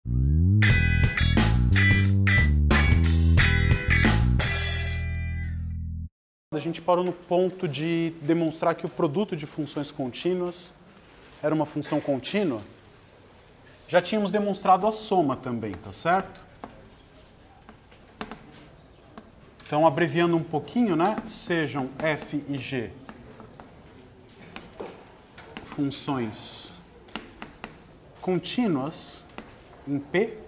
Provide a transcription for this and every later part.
A gente parou no ponto de demonstrar que o produto de funções contínuas era uma função contínua. Já tínhamos demonstrado a soma também, tá certo? Então, abreviando um pouquinho, né? Sejam f e g funções contínuas em P,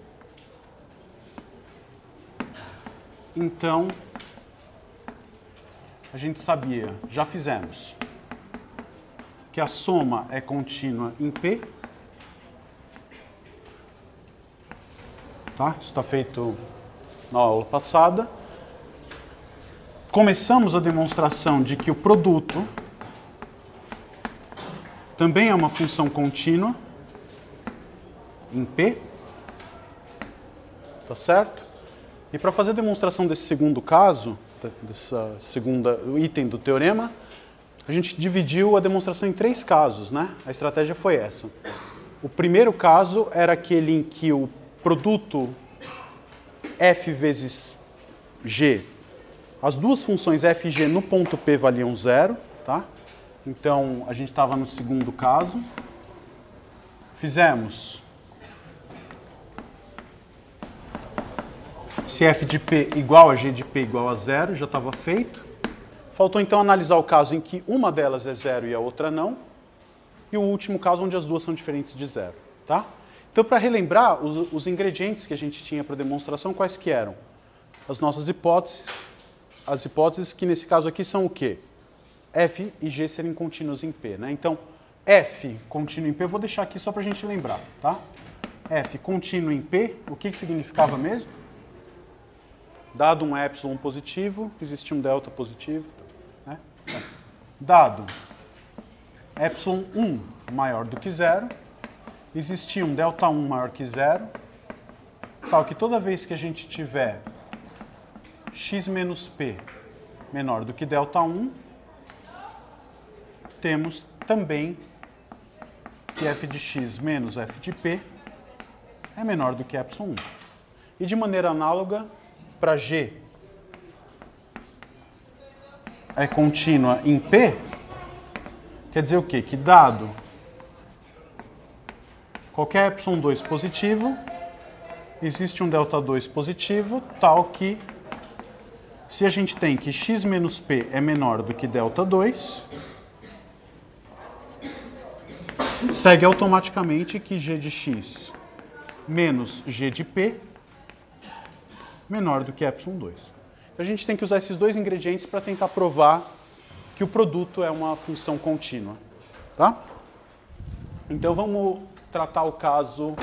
então a gente sabia, já fizemos, que a soma é contínua em P. Tá? Isso está feito na aula passada. Começamos a demonstração de que o produto também é uma função contínua em P. Tá certo? E para fazer a demonstração desse segundo caso, dessa segunda item do teorema, a gente dividiu a demonstração em 3 casos, né? A estratégia foi essa. O primeiro caso era aquele em que o produto f vezes g, as duas funções f e g no ponto P valiam 0, tá? Então, a gente estava no segundo caso. Fizemos se f de P igual a g de P igual a 0, já estava feito. Faltou então analisar o caso em que uma delas é 0 e a outra não. E o último caso onde as duas são diferentes de 0. Tá? Então, para relembrar, os ingredientes que a gente tinha para a demonstração, quais que eram? As nossas hipóteses. As hipóteses que nesse caso aqui são o quê? F e G serem contínuos em P. Né? Então, F contínuo em P, eu vou deixar aqui só para a gente lembrar. Tá? F contínuo em P, o que significava mesmo? Dado um epsilon positivo, existia um delta positivo. Né? Dado epsilon 1 maior do que 0, existia um delta 1 maior que 0, tal que toda vez que a gente tiver x menos p menor do que delta 1, temos também que f de x menos f de p é menor do que epsilon 1. E de maneira análoga, para G é contínua em P, quer dizer o quê? Que dado qualquer epsilon 2 positivo, existe um delta 2 positivo, tal que se a gente tem que x menos P é menor do que delta 2, segue automaticamente que G de x menos G de P menor do que epsilon 2. Então, a gente tem que usar esses dois ingredientes para tentar provar que o produto é uma função contínua. Tá? Então, vamos tratar o caso...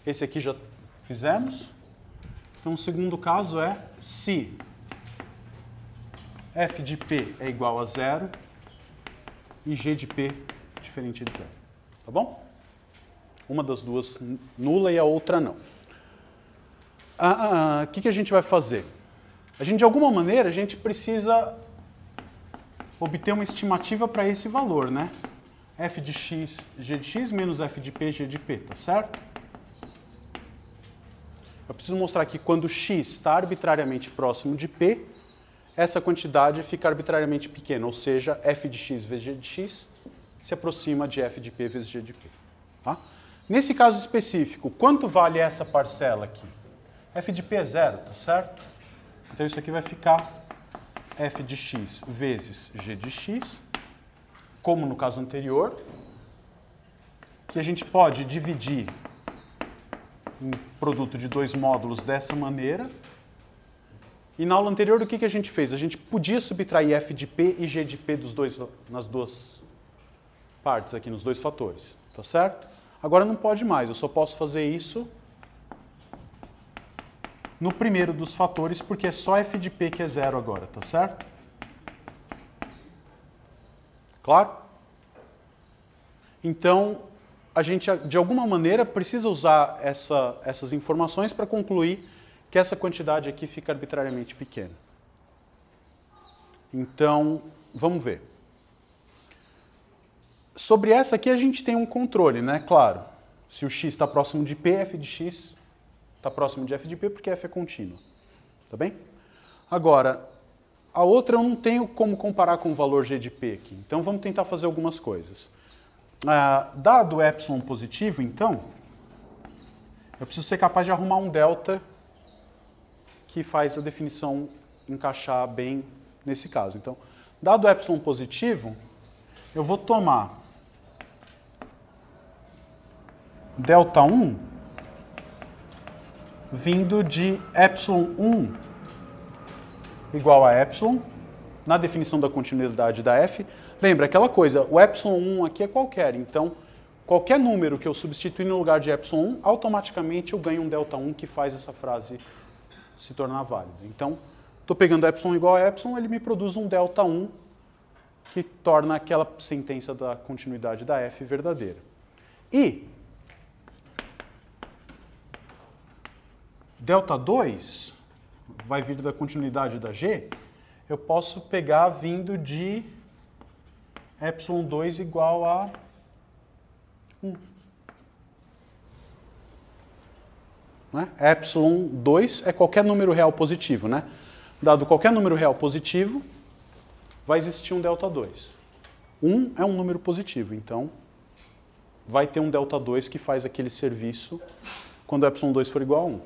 Esse aqui já fizemos. Então, o segundo caso é se f de P é igual a 0 e g de P diferente de 0. Tá bom? Uma das duas nula e a outra não. O que a gente vai fazer? De alguma maneira, a gente precisa obter uma estimativa para esse valor, né? F de x, g de x, menos f de p, g de p, tá certo? Eu preciso mostrar que quando x está arbitrariamente próximo de p, essa quantidade fica arbitrariamente pequena, ou seja, f de x vezes g de x se aproxima de f de p vezes g de p. Tá? Nesse caso específico, quanto vale essa parcela aqui? F de P é 0, tá certo? Então isso aqui vai ficar f de x vezes g de x, como no caso anterior, que a gente pode dividir em produto de dois módulos dessa maneira. E na aula anterior, o que a gente fez? A gente podia subtrair f de P e g de P nas duas partes aqui, nos dois fatores, tá certo? Agora não pode mais, eu só posso fazer isso no primeiro dos fatores, porque é só f de P que é 0 agora, tá certo? Claro? Então, a gente, de alguma maneira, precisa usar essas informações para concluir que essa quantidade aqui fica arbitrariamente pequena. Então, vamos ver. Sobre essa aqui a gente tem um controle, né? Claro. Se o x está próximo de p, f de x está próximo de f de p porque f é contínua. Tá bem? Agora, a outra eu não tenho como comparar com o valor g de p aqui. Então vamos tentar fazer algumas coisas. Dado epsilon positivo, então, eu preciso ser capaz de arrumar um delta que faz a definição encaixar bem nesse caso. Então, dado epsilon positivo, eu vou tomar delta 1 vindo de epsilon 1 igual a epsilon, na definição da continuidade da f. Lembra, aquela coisa, o epsilon 1 aqui é qualquer, então qualquer número que eu substituir no lugar de epsilon 1, automaticamente eu ganho um delta 1 que faz essa frase se tornar válida. Então, estou pegando epsilon igual a epsilon, ele me produz um delta 1 que torna aquela sentença da continuidade da f verdadeira. E delta 2 vai vir da continuidade da g, eu posso pegar vindo de epsilon 2 igual a 1. Né? Epsilon 2 é qualquer número real positivo, né? Dado qualquer número real positivo, vai existir um delta 2. 1 é um número positivo, então vai ter um delta 2 que faz aquele serviço quando o epsilon 2 for igual a 1.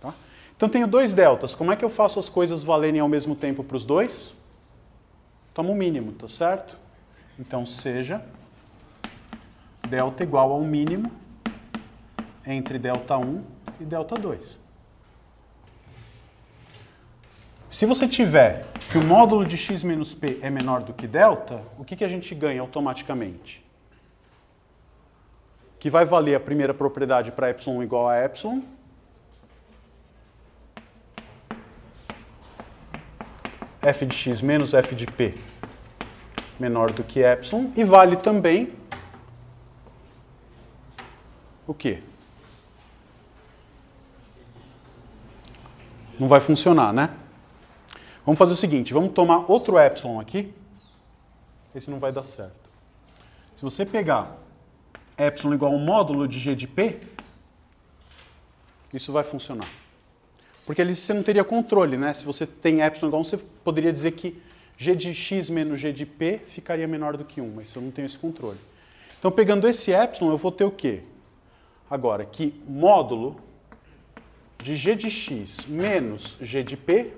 Tá? Então tenho dois deltas. Como é que eu faço as coisas valerem ao mesmo tempo para os dois? Tomo o mínimo, tá certo? Então seja delta igual ao mínimo entre delta 1 e delta 2. Se você tiver que o módulo de x menos p é menor do que delta, o que a gente ganha automaticamente? Que vai valer a primeira propriedade para epsilon igual a epsilon. F de x menos f de p menor do que epsilon. E vale também o quê? Não vai funcionar, né? Vamos fazer o seguinte, vamos tomar outro epsilon aqui. Esse não vai dar certo. Se você pegar epsilon igual ao módulo de g de p, isso vai funcionar. Porque ali você não teria controle, né? Se você tem epsilon igual a 1, você poderia dizer que g de x menos g de p ficaria menor do que 1, mas eu não tenho esse controle. Então, pegando esse epsilon, eu vou ter o quê? Agora, que módulo de g de x menos g de p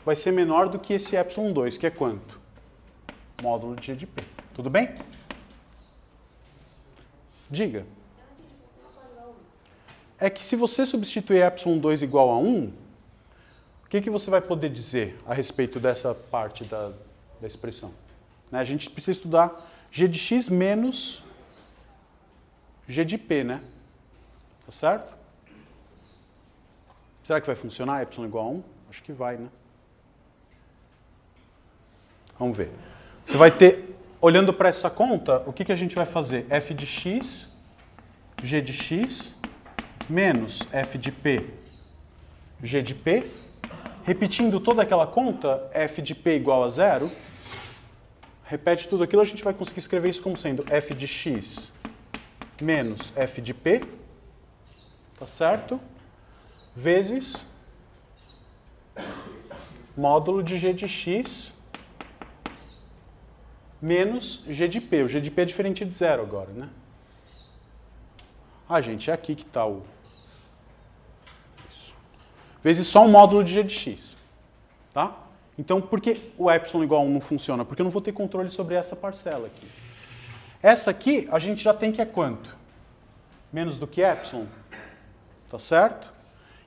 vai ser menor do que esse epsilon 2, que é quanto? Módulo de g de p. Tudo bem? Diga. É que se você substituir epsilon 2 igual a 1, o que você vai poder dizer a respeito dessa parte da expressão? Né? A gente precisa estudar g de x menos g de p, né? Tá certo? Será que vai funcionar epsilon igual a 1? Acho que vai, né? Vamos ver. Você vai ter, olhando para essa conta, o que a gente vai fazer? F de x, g de x, menos f de p, g de p. Repetindo toda aquela conta, f de p igual a 0. Repete tudo aquilo, a gente vai conseguir escrever isso como sendo f de x menos f de p, tá certo? Vezes módulo de g de x menos g de p. O g de p é diferente de 0 agora, né? Ah, gente, é aqui que está o... Isso. Vezes só um módulo de g de x. Tá? Então, por que o epsilon igual a 1 não funciona? Porque eu não vou ter controle sobre essa parcela aqui. Essa aqui, a gente já tem que é quanto? Menos do que epsilon. Tá certo?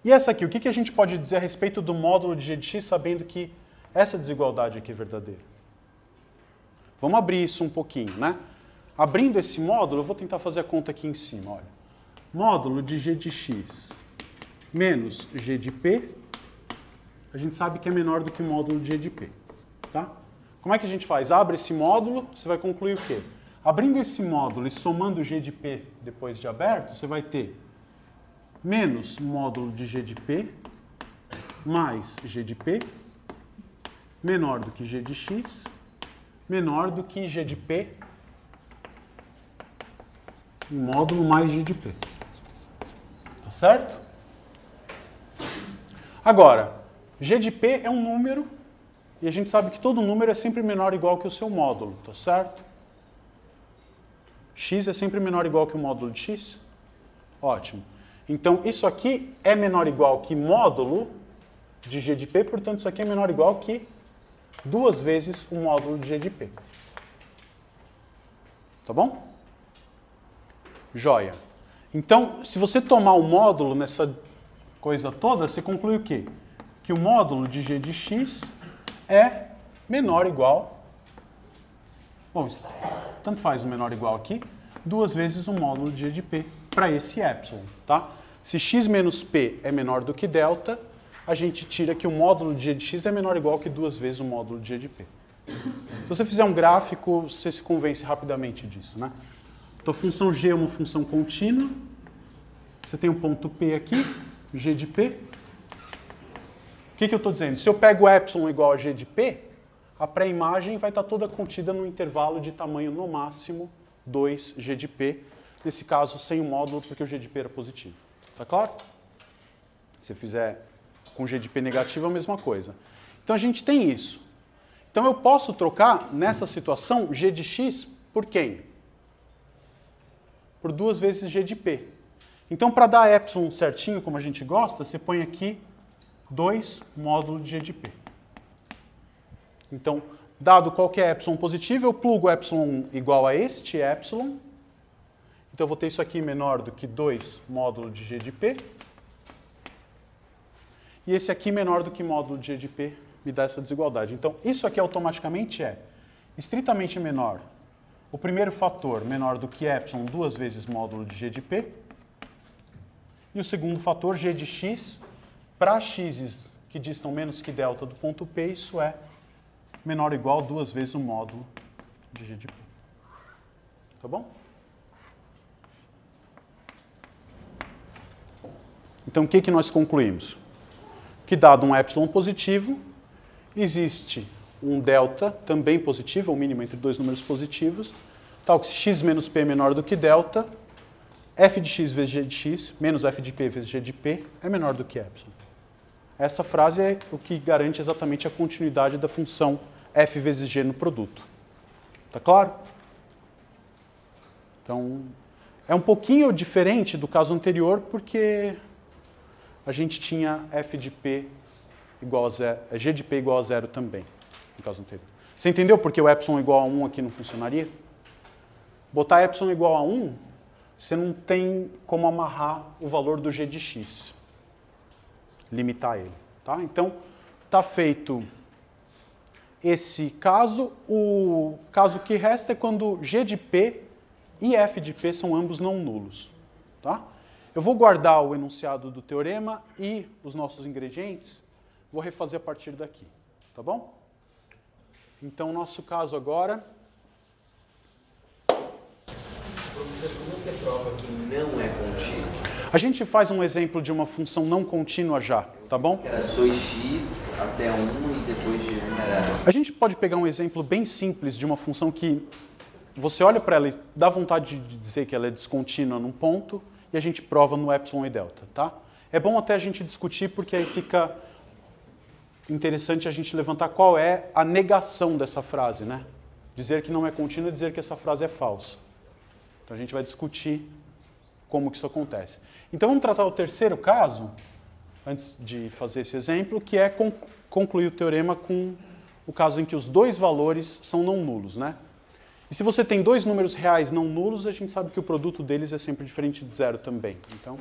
E essa aqui, o que a gente pode dizer a respeito do módulo de g de x, sabendo que essa desigualdade aqui é verdadeira? Vamos abrir isso um pouquinho, né? Abrindo esse módulo, eu vou tentar fazer a conta aqui em cima, olha. Módulo de g de x menos g de p, a gente sabe que é menor do que o módulo de g de p, tá? Como é que a gente faz? Abre esse módulo, você vai concluir o quê? Abrindo esse módulo e somando g de p depois de aberto, você vai ter menos módulo de g de p mais g de p menor do que g de x menor do que g de p um módulo mais g de p. Tá certo? Agora, g de p é um número, e a gente sabe que todo número é sempre menor ou igual que o seu módulo, tá certo? X é sempre menor ou igual que o módulo de x? Ótimo. Então, isso aqui é menor ou igual que módulo de g de p, portanto, isso aqui é menor ou igual que 2 vezes o módulo de g de p. Tá bom? Joia. Então, se você tomar o módulo nessa coisa toda, você conclui o quê? Que o módulo de g de x é menor ou igual... Bom, tanto faz o menor ou igual aqui, 2 vezes o módulo de g de p para esse epsilon, tá? Se x menos p é menor do que delta, a gente tira que o módulo de g de x é menor ou igual que 2 vezes o módulo de g de p. Se você fizer um gráfico, você se convence rapidamente disso, né? Então, a função g é uma função contínua. Você tem um ponto p aqui, g de p. O que eu estou dizendo? Se eu pego epsilon igual a g de p, a pré-imagem vai estar toda contida no intervalo de tamanho, no máximo, 2g de p. Nesse caso, sem o módulo, porque o g de p era positivo. Tá claro? Se fizer com g de p negativo, é a mesma coisa. Então, a gente tem isso. Então, eu posso trocar, nessa situação, g de x por quem? Por 2 vezes g de p. Então, para dar epsilon certinho, como a gente gosta, você põe aqui 2 módulo de g de p. Então, dado qualquer epsilon positivo, eu plugo epsilon igual a este epsilon. Então, eu vou ter isso aqui menor do que 2 módulo de g de p. E esse aqui menor do que módulo de g de p me dá essa desigualdade. Então, isso aqui automaticamente é estritamente menor. O primeiro fator menor do que epsilon 2 vezes módulo de g de p. E o segundo fator, g de x, para x's que distam menos que delta do ponto P, isso é menor ou igual a 2 vezes o módulo de g de p. Tá bom? Então, o que nós concluímos? Que dado um epsilon positivo, existe um delta também positivo, ou mínimo entre dois números positivos, tal que se x menos p é menor do que delta, f de x vezes g de x, menos f de p vezes g de p, é menor do que epsilon. Essa frase é o que garante exatamente a continuidade da função f vezes g no produto. Tá claro? Então, é um pouquinho diferente do caso anterior, porque a gente tinha f de p igual a zero, g de p igual a zero também, no caso anterior. Você entendeu por que o epsilon igual a 1 aqui não funcionaria? Botar epsilon igual a 1, você não tem como amarrar o valor do g de x. Limitar ele. Tá? Então, está feito esse caso. O caso que resta é quando g de p e f de p são ambos não nulos. Tá? Eu vou guardar o enunciado do teorema e os nossos ingredientes. Vou refazer a partir daqui. Tá bom? Então, nosso caso agora... Como você prova que não é contínuo? A gente faz um exemplo de uma função não contínua já, tá bom? Era 2x até 1 e depois de 1 era... A gente pode pegar um exemplo bem simples de uma função que você olha para ela e dá vontade de dizer que ela é descontínua num ponto e a gente prova no epsilon e delta, tá? É bom até a gente discutir porque aí fica interessante a gente levantar qual é a negação dessa frase, né? Dizer que não é contínua é dizer que essa frase é falsa. Então a gente vai discutir como que isso acontece. Então vamos tratar o terceiro caso, antes de fazer esse exemplo, que é concluir o teorema com o caso em que os dois valores são não nulos, né? E se você tem dois números reais não nulos, a gente sabe que o produto deles é sempre diferente de zero também. Então,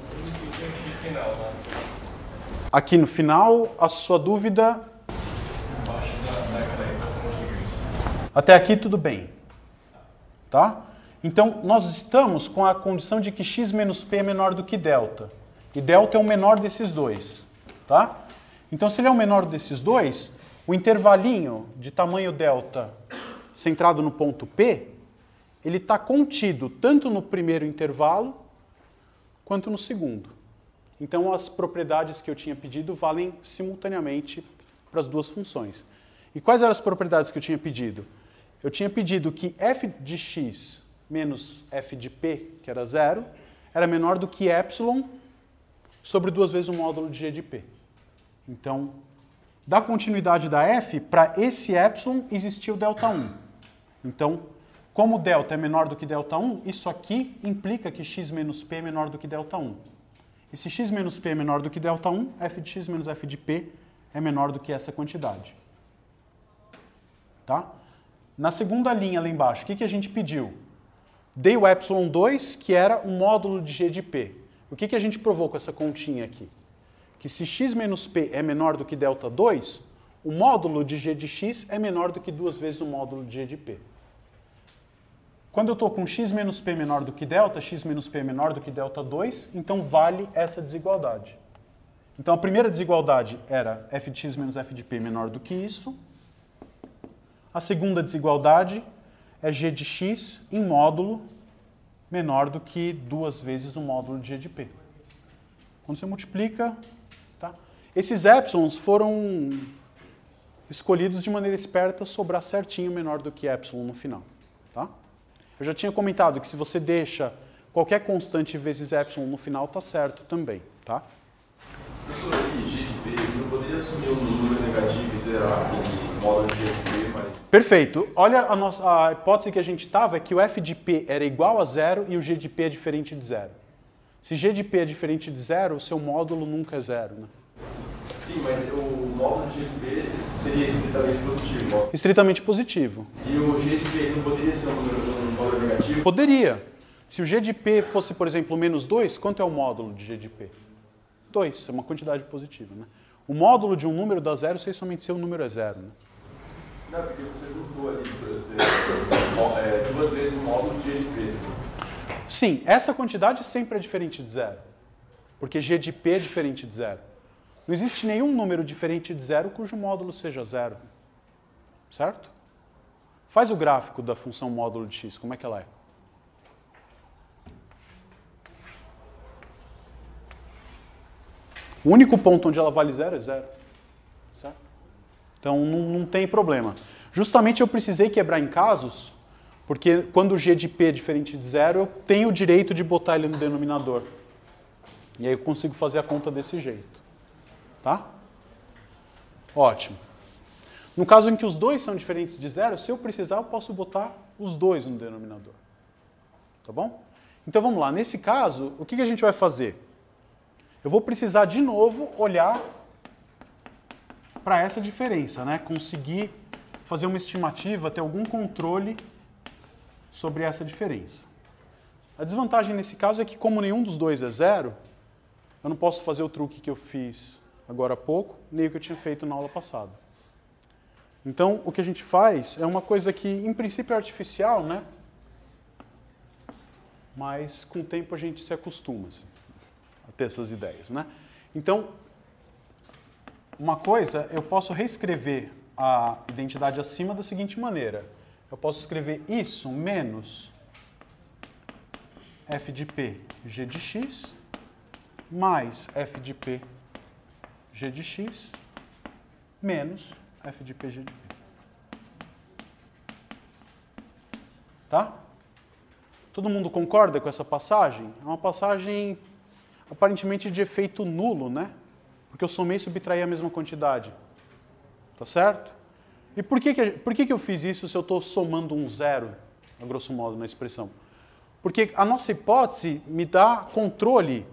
aqui no final, a sua dúvida... Até aqui tudo bem. Tá? Então, nós estamos com a condição de que x menos p é menor do que delta. E delta é o menor desses dois. Tá? Então, se ele é o menor desses dois, o intervalinho de tamanho delta centrado no ponto P, ele está contido tanto no primeiro intervalo quanto no segundo. Então, as propriedades que eu tinha pedido valem simultaneamente para as duas funções. E quais eram as propriedades que eu tinha pedido? Eu tinha pedido que f de x menos f de p, que era 0, era menor do que epsilon sobre 2 vezes o módulo de g de p. Então, da continuidade da f, para esse epsilon existia o delta 1. Então, como delta é menor do que delta 1, isso aqui implica que x menos p é menor do que delta 1. E se x menos p é menor do que delta 1, f de x menos f de p é menor do que essa quantidade. Tá? Na segunda linha lá embaixo, o que a gente pediu? Dei o epsilon 2, que era um módulo de g de p. O que a gente provou com essa continha aqui? Que se x menos p é menor do que delta 2, o módulo de g de x é menor do que 2 vezes o módulo de g de p. Quando eu estou com x menos p menor do que delta, x menos p menor do que delta 2, então vale essa desigualdade. Então a primeira desigualdade era f de x menos f de p menor do que isso. A segunda desigualdade é g de x em módulo menor do que 2 vezes o módulo de g de p. Quando você multiplica, tá? Esses épsilons foram escolhidos de maneira esperta, sobrar certinho menor do que epsilon no final. Tá? Eu já tinha comentado que se você deixa qualquer constante vezes epsilon no final, está certo também. Tá? Professor, aí, g de p, não poderia assumir um número negativo e zerar aquele módulo de g de p, mas... Perfeito. Olha, a hipótese que a gente estava é que o f de p era igual a 0 e o g de p é diferente de 0. Se g de p é diferente de 0, o seu módulo nunca é 0. Né? Sim, mas o módulo de g de p seria estritamente positivo. Estritamente positivo. E o g de p não poderia ser um módulo negativo? Poderia. Se o g de p fosse, por exemplo, menos 2, quanto é o módulo de g de p? 2, é uma quantidade positiva. Né? O módulo de um número dá 0 se somente seu número é 0. Né? Não, porque você juntou ali 2 vezes o módulo de g de p. Sim, essa quantidade sempre é diferente de 0. Porque g de p é diferente de 0. Não existe nenhum número diferente de 0 cujo módulo seja 0. Certo? Faz o gráfico da função módulo de x, como é que ela é? O único ponto onde ela vale 0 é 0. Certo? Então não tem problema. Justamente eu precisei quebrar em casos, porque quando o g de p é diferente de 0, eu tenho o direito de botar ele no denominador. E aí eu consigo fazer a conta desse jeito. Tá? Ótimo. No caso em que os dois são diferentes de 0, se eu precisar, eu posso botar os dois no denominador. Tá bom? Então vamos lá. Nesse caso, o que a gente vai fazer? Eu vou precisar de novo olhar para essa diferença, né? Conseguir fazer uma estimativa, ter algum controle sobre essa diferença. A desvantagem nesse caso é que, como nenhum dos dois é 0, eu não posso fazer o truque que eu fiz agora há pouco, nem o que eu tinha feito na aula passada. Então, o que a gente faz é uma coisa que, em princípio, é artificial, né? Mas, com o tempo, a gente se acostuma assim, a ter essas ideias, né? Então, uma coisa, eu posso reescrever a identidade acima da seguinte maneira. Eu posso escrever isso menos f de p g de x mais f de p g de x menos f de p g de p. Tá? Todo mundo concorda com essa passagem? É uma passagem aparentemente de efeito nulo, né? Porque eu somei e subtraí a mesma quantidade. Tá certo? E por que eu fiz isso se eu estou somando um zero, a grosso modo, na expressão? Porque a nossa hipótese me dá controle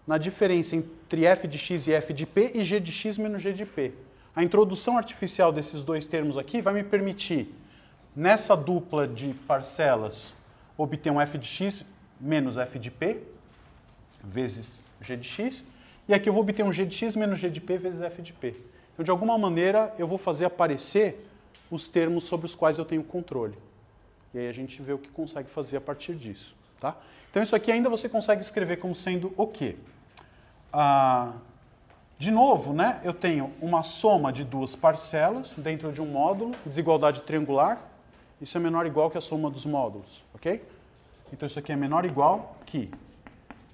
na diferença entre f de x e f de p e g de x menos g de p. A introdução artificial desses dois termos aqui vai me permitir, nessa dupla de parcelas, obter um f de x menos f de p vezes g de x, e aqui eu vou obter um g de x menos g de p vezes f de p. Então, de alguma maneira, eu vou fazer aparecer os termos sobre os quais eu tenho controle. E aí a gente vê o que consegue fazer a partir disso. Tá? Então, isso aqui ainda você consegue escrever como sendo o quê? De novo, né, eu tenho uma soma de duas parcelas dentro de um módulo, desigualdade triangular. Isso é menor ou igual que a soma dos módulos. Ok? Então, isso aqui é menor ou igual que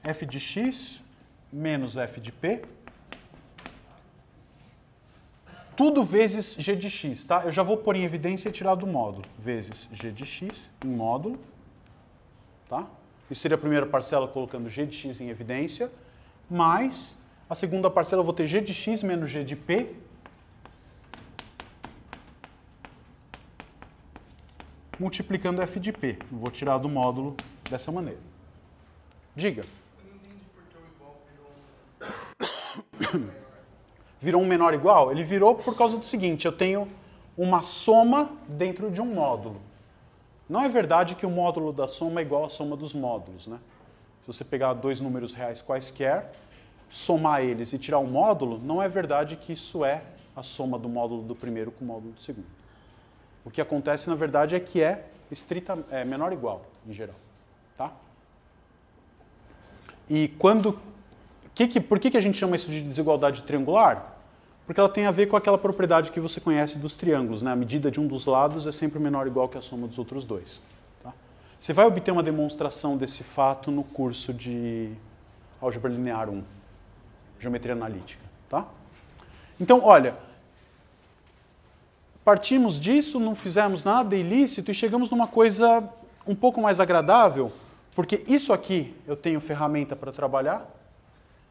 f de x menos f de p, tudo vezes g de x, tá? Eu já vou pôr em evidência e tirar do módulo. Vezes g de x em módulo. tá? Isso seria a primeira parcela colocando g de x em evidência, mais a segunda parcela eu vou ter g de x menos g de p, multiplicando f de p. Eu vou tirar do módulo dessa maneira. Diga. Eu não entendi porque o igual Virou um menor igual? Ele virou por causa do seguinte, eu tenho uma soma dentro de um módulo. Não é verdade que o módulo da soma é igual à soma dos módulos, né? Se você pegar dois números reais quaisquer, somar eles e tirar um módulo, não é verdade que isso é a soma do módulo do primeiro com o módulo do segundo. O que acontece, na verdade, é que é menor igual, em geral. Tá? E quando... por que a gente chama isso de desigualdade triangular? Porque ela tem a ver com aquela propriedade que você conhece dos triângulos, né? A medida de um dos lados é sempre menor ou igual que a soma dos outros dois. Tá? Você vai obter uma demonstração desse fato no curso de Álgebra Linear 1, Geometria Analítica. Tá? Então, olha, partimos disso, não fizemos nada ilícito e chegamos numa coisa um pouco mais agradável, porque isso aqui eu tenho ferramenta para trabalhar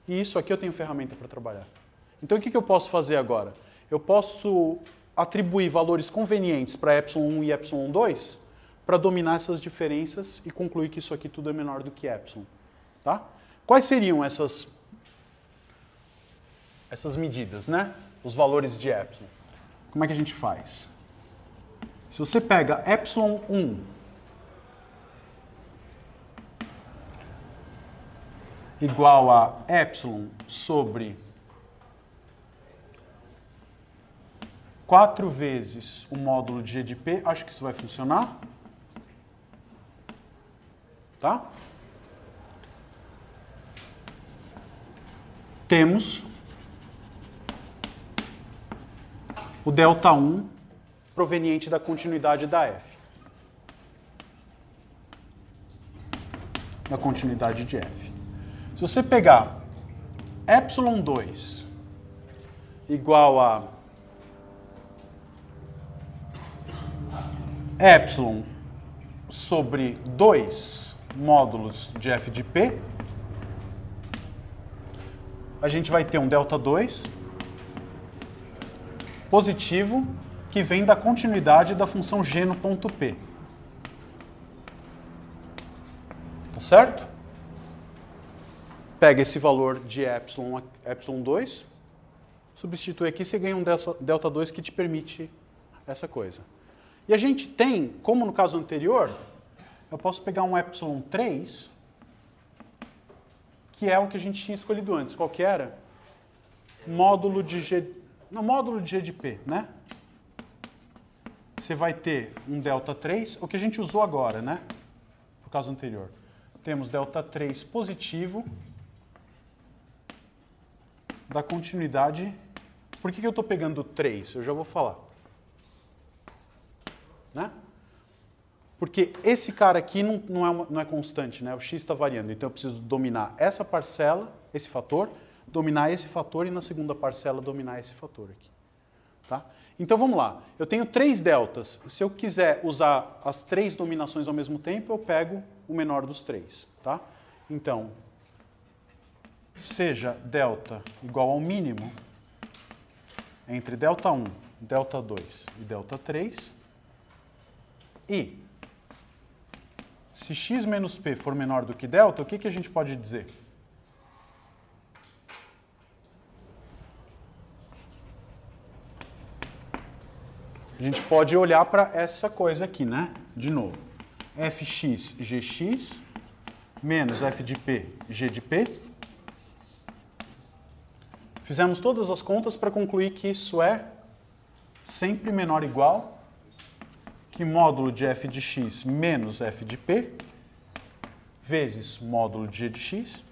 e isso aqui eu tenho ferramenta para trabalhar. Então, o que eu posso fazer agora? Eu posso atribuir valores convenientes para ε1 e ε2 para dominar essas diferenças e concluir que isso aqui tudo é menor do que ε. Tá? Quais seriam essas medidas, né? Os valores de ε? Como é que a gente faz? Se você pega ε1 igual a ε sobre 4 vezes o módulo de g de p, acho que isso vai funcionar. Tá? Temos o ΔI proveniente da continuidade da f. Da continuidade de f. Se você pegar ε2 igual a ε sobre 2 módulos de f de p, a gente vai ter um ΔI positivo que vem da continuidade da função g no ponto P. Tá certo? Pega esse valor de ε2, substitui aqui, você ganha um ΔI que te permite essa coisa. E a gente tem, como no caso anterior, eu posso pegar um ε3, que é o que a gente tinha escolhido antes. Qual que era? Módulo de g... No módulo de g de p, né? Você vai ter um ΔI, o que a gente usou agora, né? No caso anterior. Temos ΔI positivo da continuidade. Por que eu estou pegando 3? Eu já vou falar. Né? Porque esse cara aqui não é constante, né? O x está variando. Então eu preciso dominar essa parcela, esse fator, dominar esse fator e na segunda parcela dominar esse fator aqui. Tá? Então vamos lá. Eu tenho 3 deltas. Se eu quiser usar as 3 dominações ao mesmo tempo, eu pego o menor dos 3. Tá? Então, seja delta igual ao mínimo entre ΔI, ΔI e ΔI3. E se x menos p for menor do que delta, o que a gente pode dizer? A gente pode olhar para essa coisa aqui, né? De novo. fx, gx, menos f de p, g de p. Fizemos todas as contas para concluir que isso é sempre menor ou igual que módulo de f de x menos f de p vezes módulo de g de x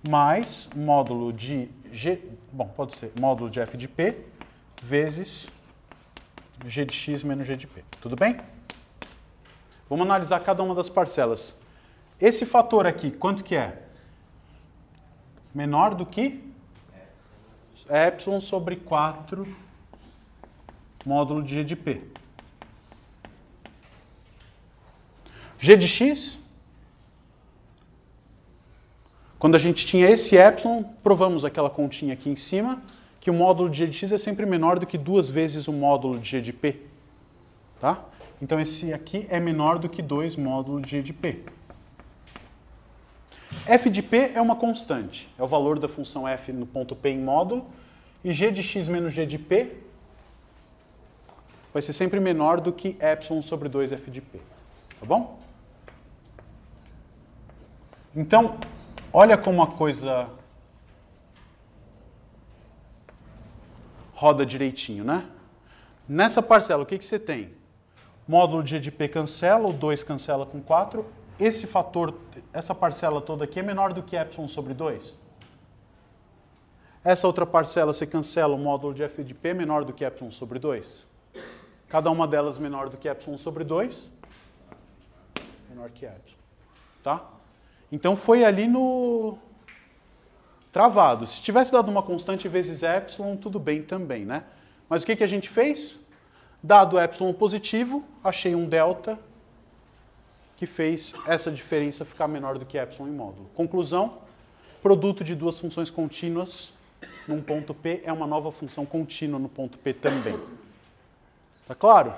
mais módulo de g, pode ser módulo de f de p vezes g de x menos g de p. Tudo bem? Vamos analisar cada uma das parcelas. Esse fator aqui, quanto que é? Menor do que? É sobre 4 módulo de g de p. G de x, quando a gente tinha esse epsilon, provamos aquela continha aqui em cima, que o módulo de G de x é sempre menor do que 2 vezes o módulo de G de P. Tá? Então esse aqui é menor do que 2 módulos de G de P. F de P é uma constante, é o valor da função f no ponto P em módulo, e G de x menos G de P vai ser sempre menor do que epsilon sobre 2f de P. Tá bom? Então, olha como a coisa roda direitinho, né? Nessa parcela, o que você tem? Módulo de G de P cancela, o 2 cancela com 4. Esse fator, essa parcela toda aqui é menor do que epsilon sobre 2. Essa outra parcela você cancela, o módulo de f de P é menor do que epsilon sobre 2. Cada uma delas menor do que epsilon sobre 2, menor que epsilon. Tá? Então foi ali no travado. Se tivesse dado uma constante vezes epsilon, tudo bem também, né? Mas o que a gente fez? Dado epsilon positivo, achei um delta que fez essa diferença ficar menor do que epsilon em módulo. Conclusão, produto de duas funções contínuas num ponto P é uma nova função contínua no ponto P também. Tá claro?